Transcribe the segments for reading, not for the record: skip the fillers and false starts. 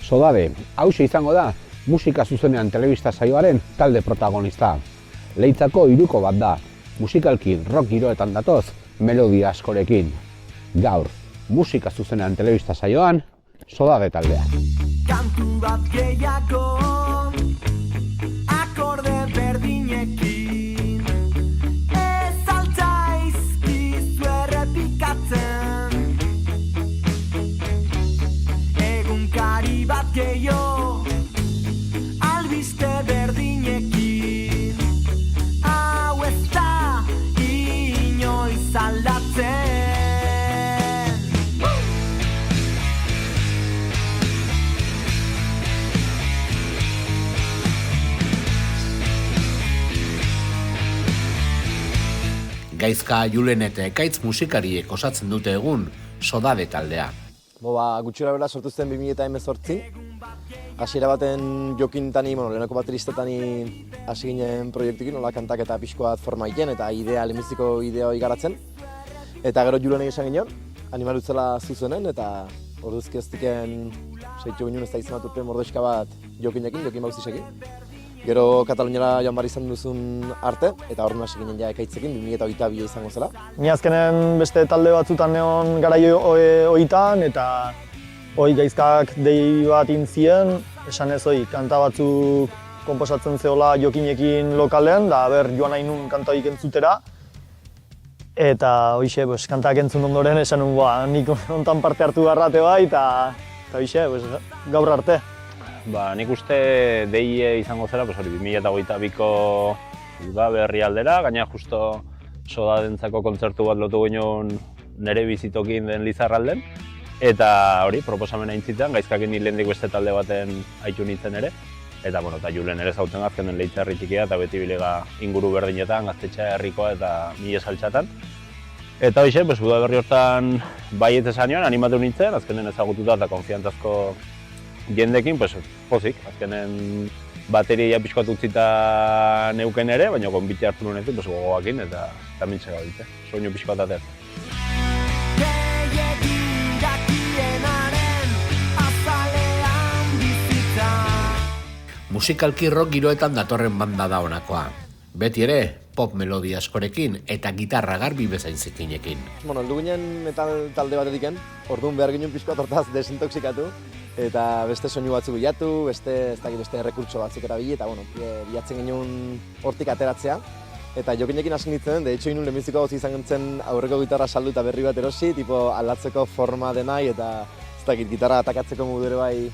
Sodade, hauxe izango da musika zuzenean telebista saioaren talde protagonista. Leitzako hiruko bat da, musikalki rock giroetan datoz, melodia askorekin. Gaur, musika zuzenean telebista saioan, Sodade taldea. Kantu bat gehiago, akorde berdinekin, ez altzaizkizu errepikatzen. Egunkari bat gehiago, albiste berdinekin, hau ez da inoiz aldatzen. Gaizka, Julen eta Ekaitz musikariek osatzen dute egun Sodade taldea. Gutxura bera sortu zen 2018. Hasiera baten Jokin tani, lehenako bateristetani hasi ginen proiektukin, nola kantak eta pixko bat forma egiten eta lehenbiziko idea hori garatzen. Eta gero Julen esan ginen, animalutzela zuzenen eta orduzki ez diken seitu ginen ez da izan bat urte mordoizka bat Jokinekin, Jokin Bauzisekin. Gero Kataluniara joan bar izan duzun arte, eta horren hasi ginen ja Ekaitzekin, 2022 izango zela. Ni azkenen beste talde batzutan neon garaio hoitan, eta gaizkak dei bat intzien, esan ez kanta batzuk konposatzen zehola Jokinekin lokalean, da joan nahi nun kanta hoik entzutera. Eta hoixe, kantak entzun ondoren esan nun, nik hontan parte hartu garrate bai, eta hoixe, gaur arte. Nik uste deie izango zela, 2022ko udaberri aldera, gaina justo Sodadentzako kontzertu bat lotu ginen nire bizitokin den Lizarralden. Eta hori, proposamena intzitean, gaizkakin lehendik beste talde baten haitu nintzen ere. Eta Julen ere zauten azken den Leitza herri txikia eta beti bilega inguru berdinetan, Gaztetxa herrikoa eta Mile Saltxatan. Eta hoxe, udaberri hortan baiet esan joan, animatu nintzen, azkenen ezagututa eta konfiantzazko jendekin, pozik, azkenen bateria pixkoat utzita neuken ere, baina gonbite hartu nunetik gogoakin eta mintxe gaudite, soinu pixkoat ateat. Musikalki rock giroetan datorren banda da honakoa. Beti ere, pop melodia askorekin eta gitarra garbi bezain zikinekin. Heldu ginen metal talde batetiken, orduan behar ginen pixkoat hortaz desintoxikatu. Eta beste soinu batzuk bilatu, beste errekurtso batzuk erabili, eta bilatzen genuen hortik ateratzea. Eta Jokinekin hasi nintzen, de hecho inun lehenbiziko gauzi izan zen aurreko gitarra saldu eta berri bat erosi, aldatzeko forma denai eta gitarra atakatzeko modure bai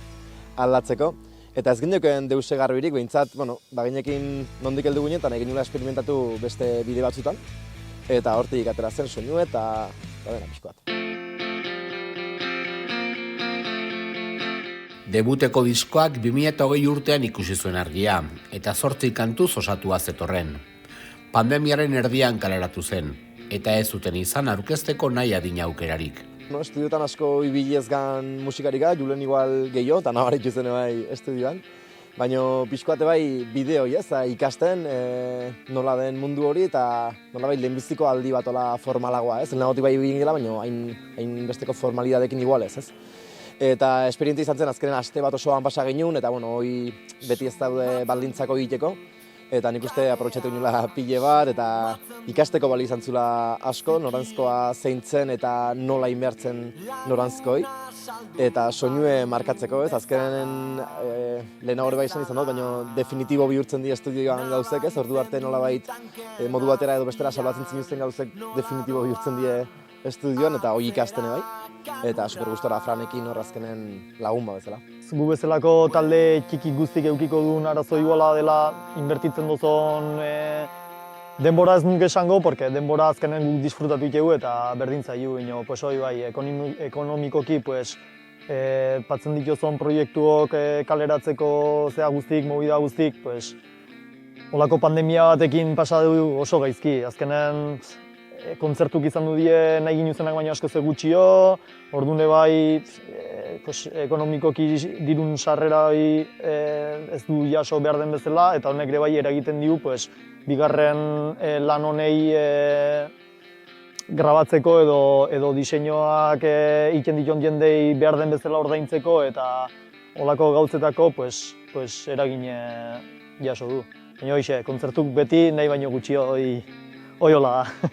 aldatzeko. Eta ez gineoken deuse garbirik, behintzat, ginekin nondik heldu ginen, eta nahi genuela esperimentatu beste bide batzutan. Eta hortik ateratzen soinu eta pixko bat. Debuteko diskoak 2020 urtean ikusi zuen argia, eta 8 kantuz osatua zetorren. Pandemiaren erdian kaleratu zen, eta ez zuten izan aurkezteko nahi adina aukerarik. Estudiotan asko ibilez gan musikarika, Julen igual gehiago, eta nabarik zen bai estudioan. Baina pixkoate bai bideo ikasten nola den mundu hori eta nola bai lehenbiziko aldi bat formalagoa, ez? Lehenagotik bai egin gela, baina hain besteko formalidadekin igualez, ez? Eta esperientzia izan zen azkenen aste bat osoan pasa genuen, eta hori beti ez daude baldintzako egiteko. Eta nik uste aprobetxatu ginela pile bat, eta ikasteko bali izan zula asko, norantzkoa zeintzen eta nola inbertzen norantzkoi. Eta soinue markatzeko, ez? Azkenen lehenago bai izan dut, baina definitibo bihurtzen di estudioan gauzek, ez? Ordu arte nolabait modu batera edo bestera salbatzen zinuzten gauzek definitibo bihurtzen die estudioan, eta hori ikasten bai. Eta super gustora Franekin horrazkenen lagun bezala. Gu bezalako talde txiki guztik eukiko duen arazo iguala dela inbertitzen duzun denbora ez nuke esango, porque denbora azkenen guk disfrutatu itegu eta berdin zaiu. Ekonomikoki patzen dituzun proiektuok kaleratzeko zea guztik, movida guztik, holako pandemia batekin pasa du oso gaizki. Azkenen kontzertuk izan du die nahi ginuzenak baina asko ze gutxio, ordune bai ekonomikoki dirun sarrera ez du jaso behar den bezala, eta honek ere bai eragiten diu bigarren lan honei grabatzeko edo diseinuak egiten dituen jendei behar den bezala ordaintzeko, eta olako gauzetako pues eragin jaso du. Baina hoxe, kontzertuk beti nahi baino gutxi hola da.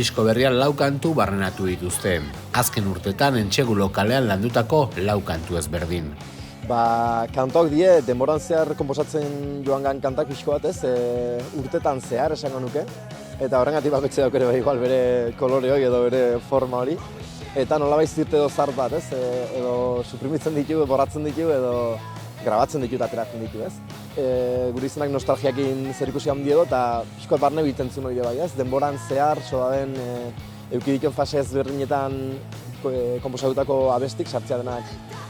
Disko berrian 4 kantu barrenatu dituzte. Azken urtetan Entsegu lokalean landutako 4 kantu ezberdin. Kantuak die, denboran zehar konposatzen joangan kantak pixko bat urtetan zehar esango nuke. Eta horrengatik bakotxe dauk ere igual bere kolore hori edo bere forma hori. Eta nolabait zirte edo zart bat, edo suprimitzen ditu, borratzen ditu, edo grabatzen ditu eta ateratzen ditu, gure izenak nostalgiakin zer ikusi handi edo, eta pixko bat barne bitentzun hori bai, denboran zehar, sodaben eukidikon fase ezberdinetan konposatutako abestik sartzea denak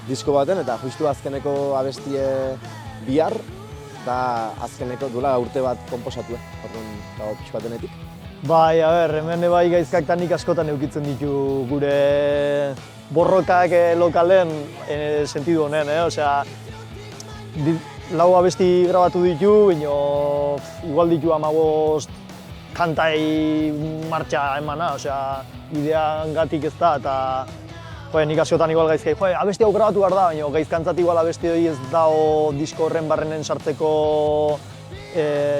disko baten, eta justu azkeneko abestie bihar, eta azkeneko duela urte bat konposatu, orduan dago pixko bat denetik. Bai, hemen bai gaizkak tanik askotan eukitzen ditu gure borrokak lokalen sentidu honen, osea, 4 abesti grabatu ditu, baina igual ditu 15 kantai martxa emana, osea, ideangatik ez da, eta nik askotan igual gaizkai, abesti hau grabatu behar da, baina gaizkantzat igual abesti hori ez dago disko horren barrenen sartzeko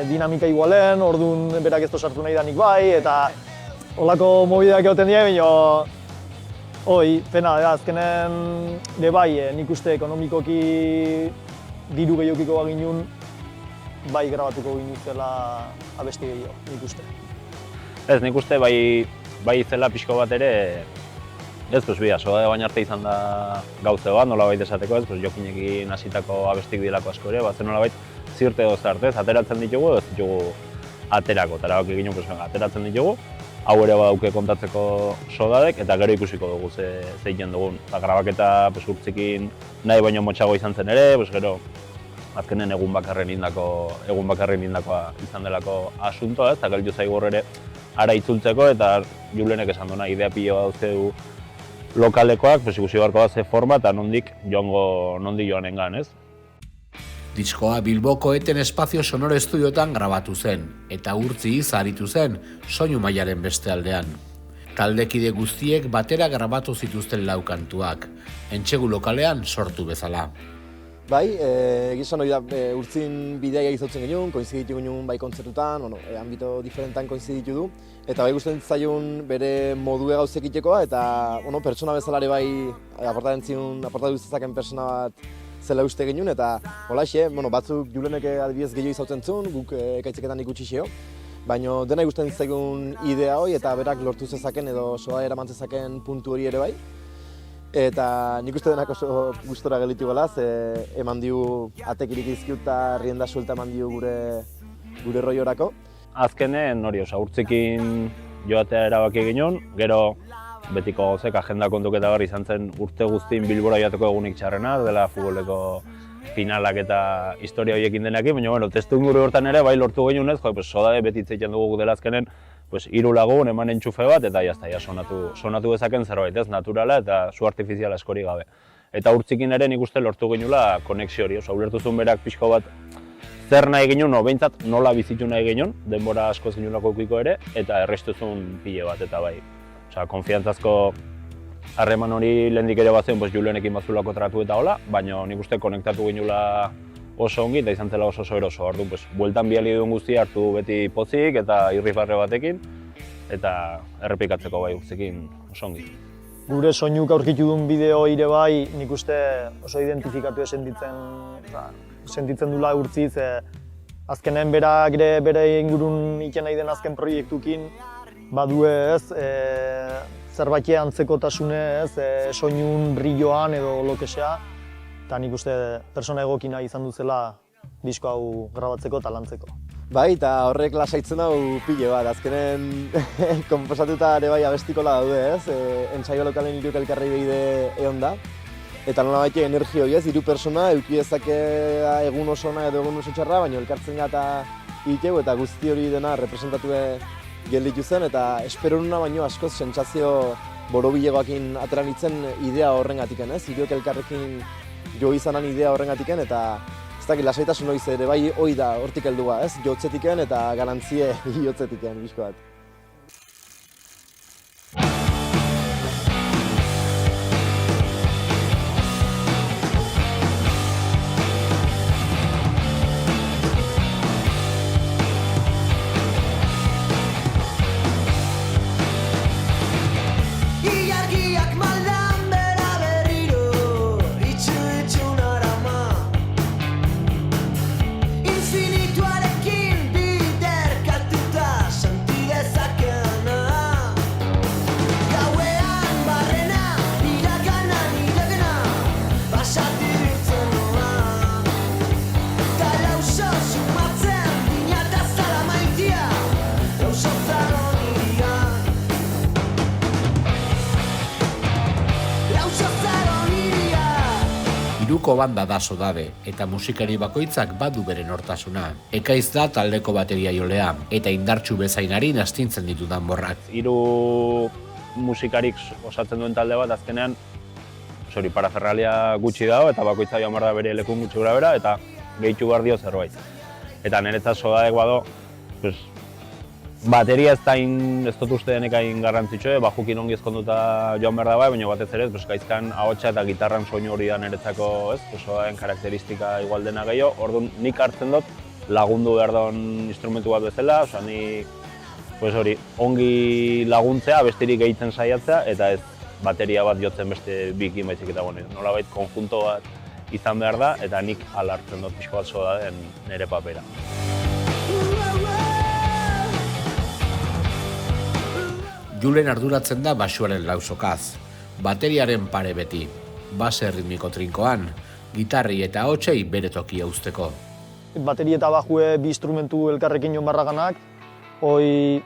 dinamika igualen, orduan berak ez sartu nahi danik bai, eta holako mobideak egoten dira, baina pena, azkenen bai, nik uste ekonomikoki diru gehiokiko baginun, bai grabatuko ginuzela abesti gehiago, nik uste. Ez, nik uste bai zela pixko bat ere, ez, soda baina arte izan da gauze bat, nolabait esateko, ez, jokinekin hasitako abestik dilako asko ere, batzen nolabait zirte edo zartez, ateratzen ditugu, ez ditugu aterako, eta erabaki ginen, ateratzen ditugu, hau ere badauke kontatzeko sodadek, eta gero ikusiko dugu zeiten dugun. Grabaketa urtzikin nahi baino motxago izan zen ere, gero azkenen egun bakarren indakoa izan delako asuntoa, eta gelditu zaigu ere ara itzultzeko, eta Julenek esan duena idea pilo dauzke du lokalekoak, ikusi beharko da ze forma eta nondik joanengan, ez? Diskoa Bilboko Eten Espazio Sonoro Estudiotan grabatu zen, eta Urtzi aritu zen soinu mailaren beste aldean. Taldekide guztiek batera grabatu zituzten 4 kantuak, Entsegu lokalean sortu bezala. Bai, egizan hori da, Urtzin bidea egizotzen genuen, koinziditu genuen bai kontzertutan, ambito diferentan koinziditu du, eta bai guztien zaion bere modue gauzek itxekoa, eta pertsona bezalare bai aportatu zezaken persona bat zela uste genuen, eta holaxe, batzuk Julenek adibidez gehiago izautzen zuen, guk ekaitzeketan ikutsi xeo, baina dena ikusten zegoen idea hori eta berak lortu zezaken edo soa eraman zezaken puntu hori ere bai. Eta nik uste denak oso gustora gelditu galaz, eman diu atekirik izkiut eta rienda suelta eman diu gure roiorako. Azkenen hori, Urtzikin joatea erabaki ginen, gero betiko gauzek agenda kontuketa barri izan zen urte guztin Bilbora joateko egunik txarrena, dela futboleko finalak eta historia horiekin denekin, baina testu inguru hortan ere bai lortu genuen ez, sodade beti itzaiten dugu dela azkenen 3 lagun eman entxufe bat eta sonatu dezaken zerbait, ez, naturala eta su artifiziala askori gabe. Eta Urtzikin ere nik uste lortu genuela konexio hori, ulertu zuen berak pixko bat zer nahi genuen, behintzat nola bizitu nahi genuen, denbora asko zinulako ukiko ere, eta errestu zuen pile bat eta bai. Konfiantzazko harreman hori lehendik ere bat zen Julenekin bazulako tratu eta hola, baina nik uste konektatu genuela oso ongi eta izan zela oso eroso. Orduan, bueltan biali duen guztia hartu beti pozik eta irrifarre batekin, eta errepikatzeko bai Urtzikin oso ongi. Gure soinuk aurkitu duen bideo ire bai, nik uste oso identifikatu sentitzen dula Urtziz, azkenen berak ere bere ingurun iken nahi den azken proiektukin, badue ez, zerbait antzekotasune ez, soinun brilloan edo lokesea, eta nik uste pertsona egokina izan duzela disko hau grabatzeko eta lantzeko. Bai, eta horrek lasaitzen hau pile bat, azkenen konposatuta ere bai abestikola daude, ez? Entsaio lokalen hiruk elkarri behide egon da. Eta nola baite energia hori ez, 3 persona, eduki dezake egun oso ona edo egun oso txarra, baina elkartzen eta egiteu eta guzti hori dena representatu gelditu zen, eta espero nuna baino askoz sentsazio borobilegoakin atera nintzen idea horrengatiken, ez? Hiruek elkarrekin jo izanan idea horrengatiken, eta ez dakit lasaitasun hori ere bai hoi da hortik heldua, ez? Jotzetiken eta garantzie jotzetiken, bizko bat. Ilargiak maldan bera berriro itxu narama Infinituarekin biderkatuta senti dezakena Gauean barrena, iragana niragana basati biltzen noa Ta lauso sumatzen binata zara maitia lauso zaro niria Hiruko banda da Sodade, eta musikari bakoitzak badu bere nortasuna. Ekaiz da taldeko bateria jolea, eta indartsu bezainari astintzen ditu danborrak. 3 musikarik osatzen duen talde bat azkenean paraferralia gutxi dago eta bakoitza joan behar da bere lekun gutxi gura bera eta gehitu behar dio zerbait. Eta niretzat Sodadek bado, bateria ez dut uste denek hain garrantzitsue, bajukin ongi ezkonduta joan behar da bai, baina batez ere, gaizkan ahotsa eta gitarran soinu hori da niretzako, Sodaren karakteristika igual dena gehiago, orduan nik hartzen dut lagundu behar duen instrumentu bat bezala, ni hori ongi laguntzea, besterik egiten saiatzea, eta ez bateria bat jotzen beste bikin baizik eta nolabait konjunto bat izan behar da, eta nik hala hartzen dut pixko bat Sodaden nire papera. Julen arduratzen da basuaren lausokaz, bateriaren pare beti, base ritmiko trinkoan, gitarri eta hotsei bere tokia uzteko. Bateri eta bajue 2 instrumentu elkarrekin joan barraganak, hoi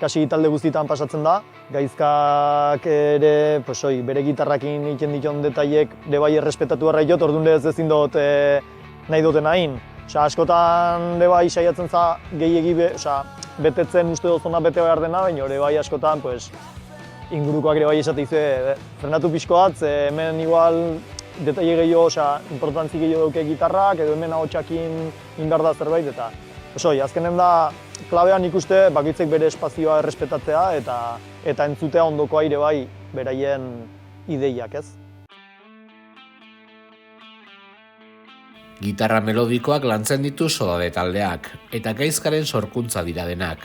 kasi talde guztietan pasatzen da, gaizkak ere bere gitarrakin egiten diton detaiek ere bai errespetatu barra jot, orduan ez ezin dut nahi duten hain. Askotan ere bai saiatzen za gehiegi betetzen uste dozona bete behar dena, baina ere bai askotan ingurukoak ere bai esate izue frenatu pixko bat, hemen igual detaile gehiago, importantzi gehiago dauke gitarrak, edo hemen ahotsakin indar da zerbait, eta azkenen da klabean ikuste bakoitzek bere espazioa errespetatzea eta entzutea ondokoa ere bai beraien ideiak, ez? Gitarra melodikoak lantzen ditu Sodade taldeak, eta gaizkaren sorkuntza dira denak.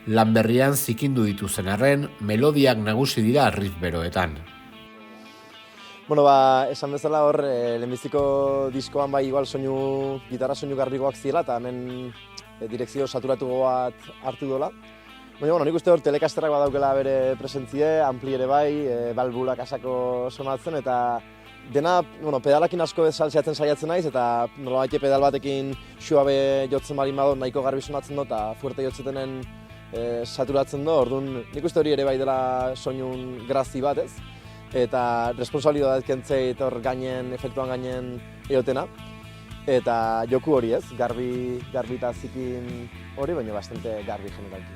Lan berrian zikindu dituzen arren, melodiak nagusi dira riff beroetan. Esan bezala hor, lehenbiziko diskoan bai igual gitarra soinu garbikoak zirela, eta hemen direkzio saturatu bat hartu dola. Baina, nik uste hor telekasterrak badaukela bere presentzie, ampli ere bai, balbulak asako sonatzen, eta dena, pedalakin asko saltzeatzen saiatzen naiz, eta nolabait pedal batekin suabe jotzen balin bado nahiko garbi sonatzen do, eta fuerte jotzetenen saturatzen do, orduan nik uste hori ere bai dela soinun grazi bat, ez? Eta responsabilitatea kentzeit hor gainen, efektuan gainen eotena. Eta joku hori, ez? Garbi eta zikin hori, baina bastante garbi generalki.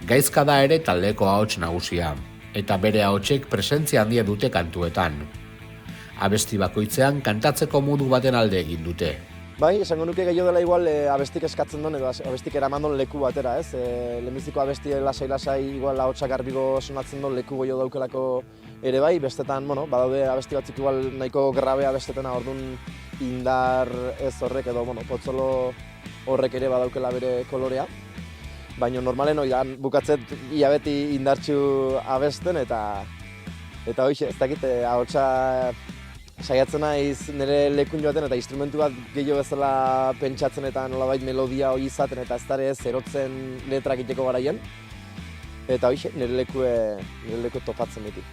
Gaizka da ere taldeko ahots nagusia, eta bere ahotsek presentzia handia dute kantuetan. Abesti bakoitzean kantatzeko modu baten alde egin dute. Bai, esango nuke gehiago dela igual abestik eskatzen duen edo abestik eraman duen leku batera, ez? Lehenbiziko abesti lasai-lasai igual ahotsa garbiko sonatzen duen leku gehiago daukelako ere bai, bestetan, badaude abesti batzuk igual nahiko grabea bestetena, orduan indar ez horrek edo, potzolo horrek ere badaukela bere kolorea. Baina normalen hori bukatzet ia beti indartsu abesten eta hoxe, ez dakit, ahotsa saiatzen naiz nire lekun joaten eta instrumentu bat gehiago bezala pentsatzen eta nolabait melodia hori izaten eta ez dara erotzen letrak egiteko garaien. Eta hoxe, nire leku topatzen beti.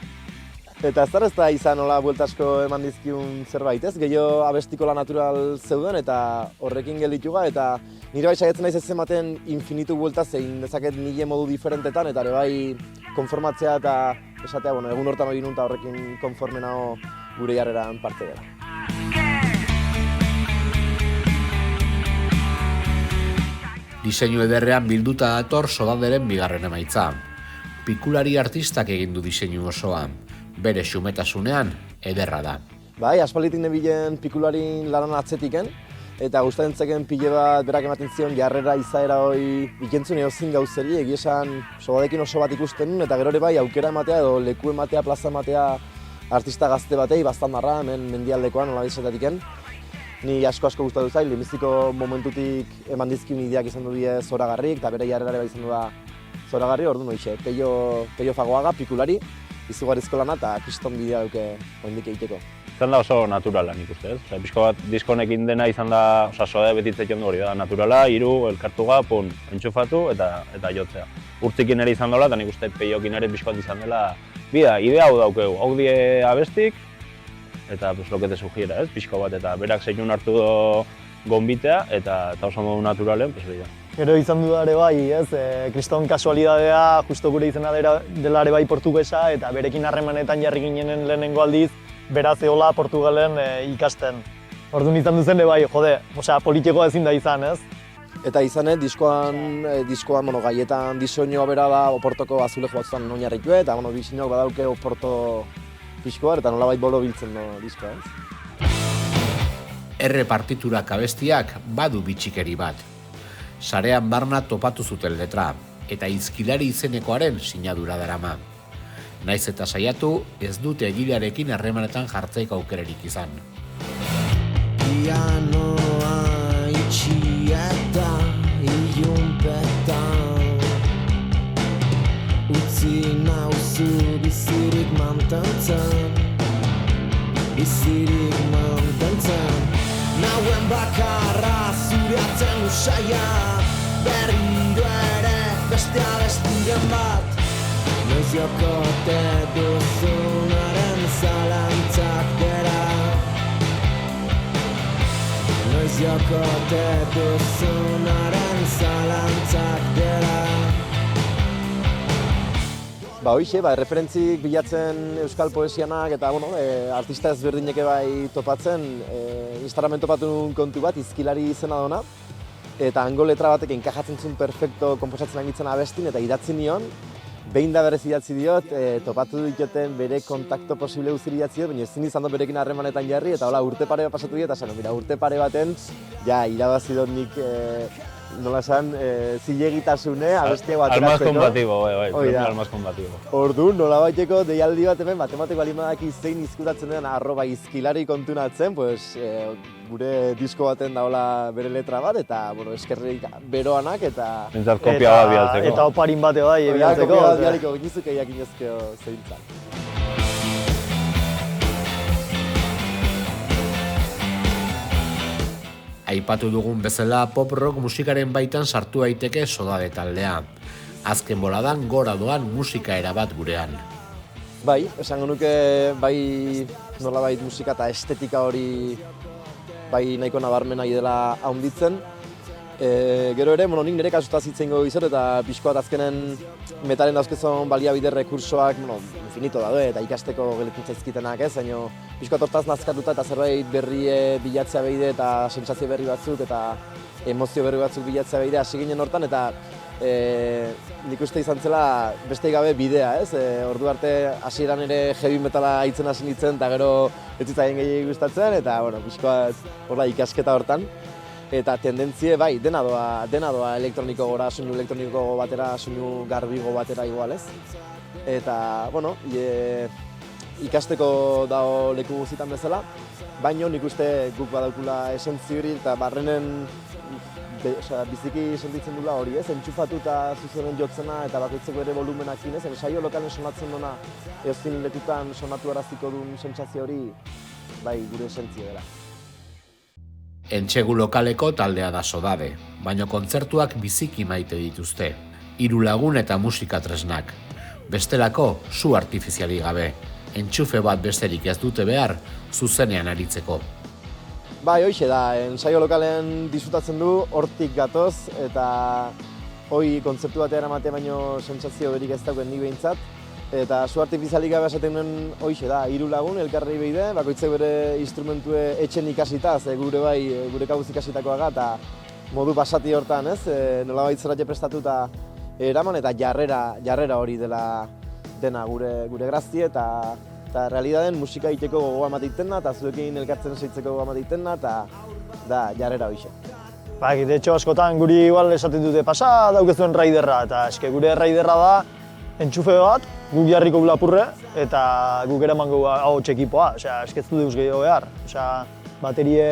Eta ez da izan nola bueltasko eman dizkiun zerbait, ez? Gehiago abestikola natural zeuden eta horrekin geldituga eta nire bai saiatzen naiz ez ematen infinitu buelta zein dezaket mila modu diferentetan eta ere bai konformatzea eta esatea, bueno, egun hortan hori nun eta horrekin konforme nago gure jarreran parte dela. Diseinu ederrean bilduta dator Sodaderen bigarren emaitza. Pikulari artistak egin du diseinu osoa, bere xumetasunean ederra da. Bai, aspalditik nebilen pikularin lanan atzetiken, eta gustatzen zeken pile bat berak ematen zion jarrera izaera hori ikentzun eozin gauzeri, egia esan Sodadekin oso bat ikusten nun, eta gero ere bai aukera ematea edo leku ematea, plaza ematea artista gazte batei, bastandarra, hemen mendialdekoan, nola bizatatiken. Ni asko gustatu zait, lehenbiziko momentutik eman dizkiun ideak izan du die zoragarrik, eta bere jarrera ere bai izan du da zoragarri, orduan hoxe, Peio Fagoaga, pikulari, izugarrizko lana eta kriston bidea duke oraindik egiteko. Izan da oso naturala nik uste, ez? Osea, pixko bat diskonekin dena izan da, osea, Sodade betitzeko ondo hori da, naturala, hiru elkartuga, entxufatu eta jotzea. Urtzikin ere izan dola, eta nik uste Peiokin ere pixko bat izan dela, bida, idea hau daukegu, hau die abestik, eta pues, lo que te sugiera, ez? Pixko bat, eta berak zeinun hartu do gonbitea, eta oso modu naturalen, pues hori da. Gero izan du ere bai, ez? Kriston kasualidadea, justo gure izena dela ere bai portugesa, eta berekin harremanetan jarri ginenen lehenengo aldiz, beraz eola Portugalen ikasten. Orduan izan duzen bai, jode, osea, politikoa ezin da izan, ez? Eta izan, diskoan gaietan diseinoa bera da Oportoko azulejo batzutan oinarritua, eta diseinuak badauke Oporto pixkoa, eta nolabait bolo biltzen diskoa, ez? R partiturak abestiak badu bitxikeri bat. Sarean barna topatu zuten letra, eta izkilari izenekoaren sinadura darama. Naiz eta saiatu, ez dute egilearekin harremanetan jartzaiko aukererik izan. Pianoa itxi eta ilunpetan utzi nauzu bizirik mantentzen nauen bakarra zureatzen usaia berriro ere beste abestiren bat noiz jokote duzunaren zalantzak dira noiz jokote duzunaren zalantzak dira. Hoxe, referentzik bilatzen euskal poesianak eta artista ezberdineke bai topatzen, Instagramen topatu nun kontu bat, izkilari izena dona, eta hango letra batek enkajatzen zuen perfecto komposatzen angitzen abestin, eta idatzi nion, behin da berez idatzi diot, topatu ditoten bere kontakto posible guzti idatzi diot, baina ezin izan dut berekin harremanetan jarri, eta hola, urte pare bat pasatu diot, eta mira, urte pare baten, ja, irabazi dut nik, nola esan, zilegitasune, abestiago ateratzeko. Almaz kombatibo, almaz kombatibo. Orduan, nola baiteko deialdi bat hemen, matematiko alimadaki zein izkutatzen den @izkilari kontunatzen, pues, gure disko baten daola bere letra bat, eta, eskerrik beroanak, eta... Zentzat kopia bat bialtzeko. Eta oparin bate bai, bialtzeko. Kopia bat bialiko, ginizuke jakinezko zeintzak. Aipatu dugun bezala pop-rock musikaren baitan sartu daiteke Sodade taldea. Azken boladan gora doan musika erabat gurean. Bai, esango nuke bai nolabait musika eta estetika hori bai nahiko nabarmena dela haunditzen. Gero ere, nik nire kasutaz hitzeingo izot eta pixko bat azkenen metalen dauzkezon baliabide rekursoak infinito daude eta ikasteko geletzen zaizkitenak ez, baina pixko bat hortaz nazkatuta eta zerbait berri bilatzea behide eta sentsazio berri batzuk eta emozio berri batzuk bilatzea behide hasi ginen hortan eta nik uste izan zela beste gabe bidea ez, ordu arte hasieran ere heavy metala hitzen hasi nintzen eta gero ez zitzaien gehiago gustatzen eta pixko bat ikasketa hortan. Eta tendentzie bai, dena doa elektroniko gora, soinu elektroniko batera, soinu garbigo batera igual ez. Eta, ikasteko dago leku guztietan bezala, baina nik uste guk badaukula esentzi hori eta barrenen biziki sentitzen dula hori ez, entxufatuta zuzenen jotzena eta bakoitzeko ere volumenakin ez, saio lokalen sonatzen duna eozin lekutan sonatu araziko duen sentsazio hori, bai, gure esentzia dela. Entsegu lokaleko taldea da Sodade, baina kontzertuak biziki maite dituzte. 3 lagun eta musika tresnak. Bestelako su artifiziali gabe. entxufe bat besterik ez dute behar zuzenean aritzeko. Bai, hoxe da, ensaio lokalen disfrutatzen du, hortik gatoz, eta hoi kontzeptu batea eramatea baino sentsazio berik ez dauken ni behintzat. Eta su artifizialik gabe esaten nuen hoxe da, 3 lagun elkarri behide, bakoitzek bere instrumentue etxen ikasita, ze gure bai, gure kabuz ikasitakoaga, eta modu basati hortan, ez? Nolabait zeratxe prestatu eta eraman, eta jarrera hori dena gure grazie, eta realidaden musika egiteko gogoa emateiten da, eta zuekin elkartzen seitzeko gogoa emateiten da, eta da jarrera hoxe. Ba, de hecho, askotan guri igual esaten dute pasa daukezuen raiderra, eta eske gure raiderra da entxufe bat, guk jarriko lapurre, eta guk eramango ahots ekipoa, osea, eske ez du deus gehiago behar. Osea, baterie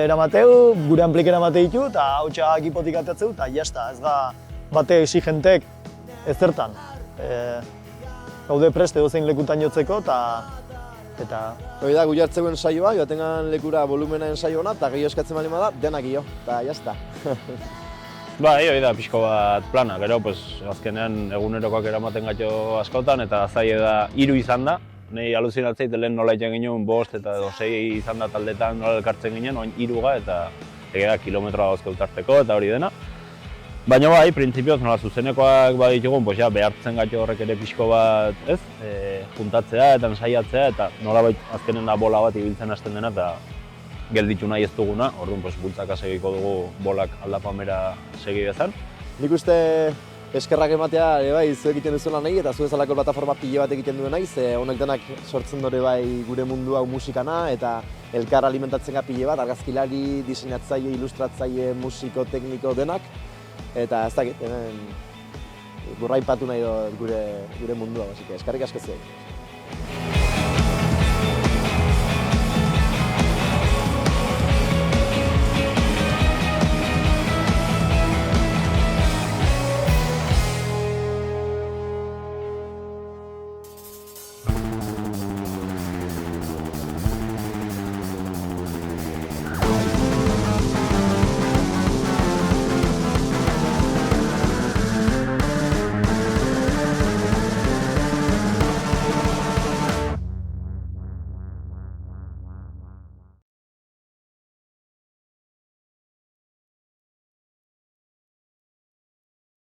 eramateu, gure amplik eramateitu, eta ahotsa ekipotik ateatzeu, eta jazta, ez da bate exigentek ezertan. Gaude prest edozein lekutan jotzeko, eta Hori da, gu jartzeuen saioa, joatengan lekura volumena ensaio hona, eta gehiago eskatzen bali da, denak gio, eta jazta. Bai, hori da pixko bat plana, gero, pues, azkenean egunerokoak eramaten gaito askotan, eta zaila da 3 izan da. Nei aluzinatzeit lehen nola egiten ginen 5 eta 6 izan da taldetan nola elkartzen ginen, oin 3 eta egeda kilometroa gauzko utarteko eta hori dena. Baina bai, printzipioz nola zuzenekoak baditugun, pues, ja, behartzen gaito horrek ere pixko bat, ez? Juntatzea eta ensaiatzea, eta nolabait azkenen da bola bat ibiltzen hasten dena, eta gelditu nahi ez duguna, orduan pues, bultzaka segiko dugu bolak aldapamera segi bezan. Nik uste eskerrak ematea bai, zuek egiten duzuela nahi, eta zu bezalako plataforma pile bat egiten duen nahi, ze honek denak sortzen dure bai gure mundu hau musikana, eta elkar alimentatzen pile bat, argazkilari, diseinatzaile, ilustratzaile, musiko, tekniko denak, eta ez dakit, hemen gurraipatu nahi dut gure mundua, eskerrik asko zuek.